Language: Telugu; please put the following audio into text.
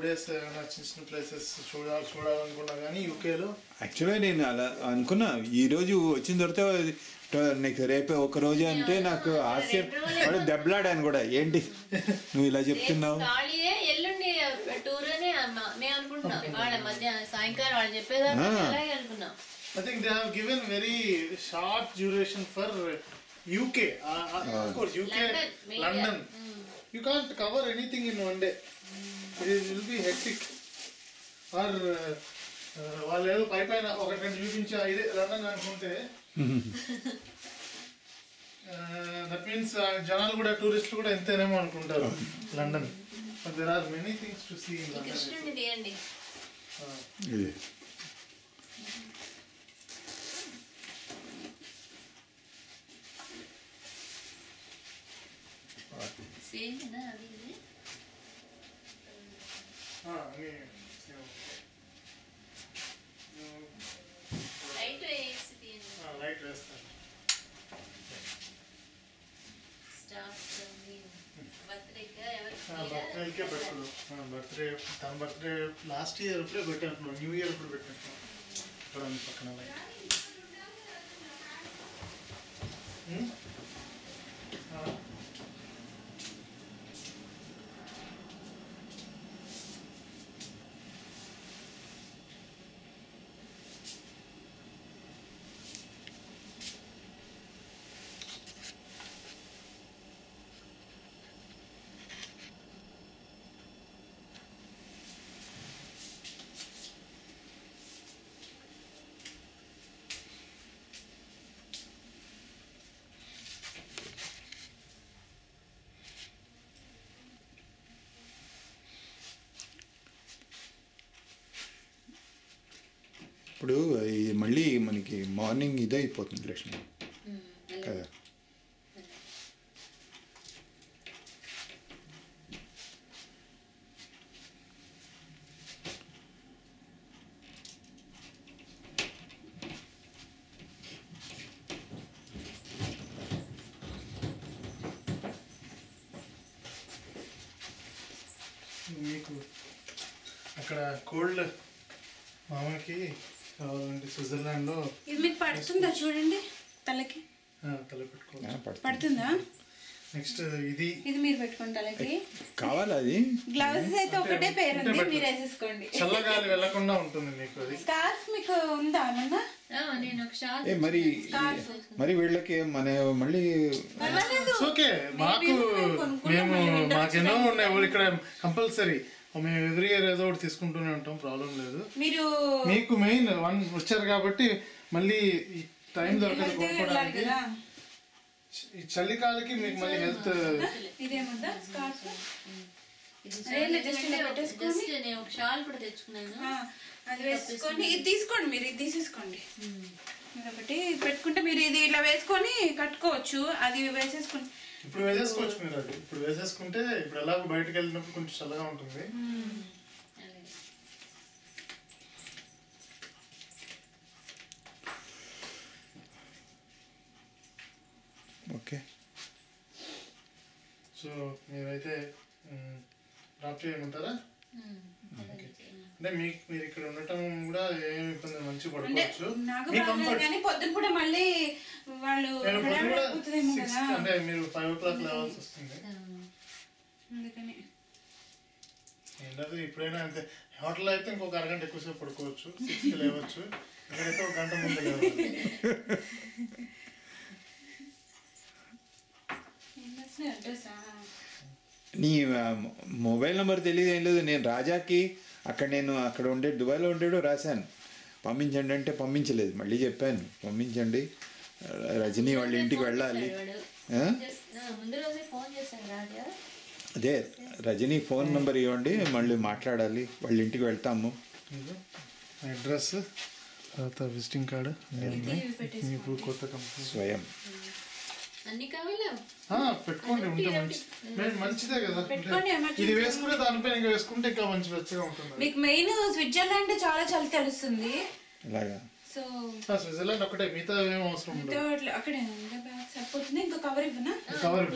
days చిన్న ప్లేసెస్ చూడాలనుకున్నా కానీ యూకేలో. యాక్చువల్గా నేను అలా అనుకున్నా, ఈరోజు వచ్చిన తర్వాత నీకు రేపే ఒక రోజు అంటే నాకు ఆశ్చర్యం, దెబ్బలాడాను కూడా. ఏంటి నువ్వు ఇలా చెప్తున్నావు? ఎల్లుండి టూర్ అని మేము అనుకుంటున్నాం. వాళ్ళ మధ్య సాయంకాలం వాళ్ళు చెప్పేదాన్ని అలాగే అనుకున్నాం. I think they have given very short duration for UK. Of course, UK, London. You can't cover anything in one day. It will be hectic. Or వాళ్ళు ఏదో పైన ఒకటి రెండు చూపించి ఇదే లండన్ అనుకుంటే దట్ మీన్స్ జనాలు కూడా టూరిస్టులు కూడా ఎంతేనేమో అనుకుంటారు London. But there are many things to see in London. Same కదా అది ఇది. లైట్ వేసి తీయండి. లైట్ వేస్తాను. బర్త్డేకే పెట్టడు. బర్త్డే తన బర్త్డే లాస్ట్ ఇయర్ ఎప్పుడే పెట్టాను, న్యూ ఇయర్ ఎప్పుడు పెట్టాను పక్కన లైట్. ఇప్పుడు మళ్ళీ మనకి మార్నింగ్ ఇదే అయిపోతుంది లక్ష్మి కదా. మీకు అక్కడ కోల్డ్ మామకి కావాలంటే స్విట్జర్లాండ్లో ఇది మీకు పడుతుందా చూడండి, తలకి తల పెట్టుకోవచ్చు. పడుతుందా? నెక్స్ట్ ఇది మీరు పెట్టుకోండి తలకి. కావాలా అది? గ్లౌజెస్ అయితే ఒకటే పేరు ఉంది, మీరు వేసేసుకోండి. చల్లగాలి వెళ్ళకుండా ఉంటుంది మీకు. అది స్కార్ఫ్ మీకు ఉందా? నేను ఒక షార్ట్ మరి వీళ్ళకి మన మళ్ళీ ఓకే. మాకెన్నో ఉన్నాయి ఇక్కడ కంపల్సరీ. మేము ఎవ్రీ ఇయర్ ఏదో ఒకటి తీసుకుంటూనే ఉంటాం, ప్రాబ్లం లేదు. మీకు మెయిన్ వచ్చారు కాబట్టి మళ్ళీ టైం దొరకదు కొనుక్కోవడానికి. ఈ చలికాలకి మీకు మళ్ళీ హెల్త్ అది వేసుకొని ఇది తీసుకోండి. మీరు ఇది తీసేసుకోండి. మీరు ఒకటి పెట్టుకుంటే మీరు ఇది ఇట్లా వేసుకొని కట్టుకోవచ్చు. అది వేసేసుకుని ఇప్పుడు వేసేసుకోవచ్చు. మీరు అది ఇప్పుడు వేసేసుకుంటే ఇప్పుడు ఎలాగో బయటకు వెళ్ళినప్పుడు కొంచెం చల్లగా ఉంటుంది. ఓకే. సో మీరైతే డ్రాప్ చేయమంటారా? అంటే మీరు ఇక్కడ ఉండటం కూడా ఏమి ఇబ్బంది, మంచిగా పడుకోవచ్చు. పొద్దున కూడా మళ్ళీ వాళ్ళు అంటే మీరు 5 o'clock లేవాల్సి వస్తుంది. ఏంటంటే ఇప్పుడైనా అంతే. హోటల్ అయితే ఇంకొక అరగంట ఎక్కువసేపు పడుకోవచ్చు, 6కి లేవచ్చు. ఇక్కడైతే ఒక గంట ముందు లేవాలి. నీ మొబైల్ నెంబర్ తెలియదు, ఏం లేదు. నేను రాజాకి అక్కడ ఉండే దుబాయ్లో ఉండేడు రాశాను, పంపించండి అంటే పంపించలేదు. మళ్ళీ చెప్పాను పంపించండి, రజనీ వాళ్ళ ఇంటికి వెళ్ళాలి. అదే రజనీ ఫోన్ నెంబర్ ఇవ్వండి, మళ్ళీ మాట్లాడాలి, వాళ్ళ ఇంటికి వెళ్తాము. అడ్రస్, తర్వాత విజిటింగ్ కార్డు, కొత్త కంపెనీ స్వయం పెట్టుకోండి. ఉంటే మంచిదే కదా. ఇది వేసుకుంటే దానిపైన ఇంకా వేసుకుంటే ఇంకా మంచి వెచ్చగా ఉంటుంది. మీకు మెయిన్ స్విట్జర్లాండ్ చాలా చలి తెలుస్తుంది. సో స్విట్జర్లాండ్ ఒకటే, మిగతా ఏం అవసరం ఉండదు. అక్కడే సరిపోతుంది. ఇంకా కవర్ ఇవ్వనా? కవర్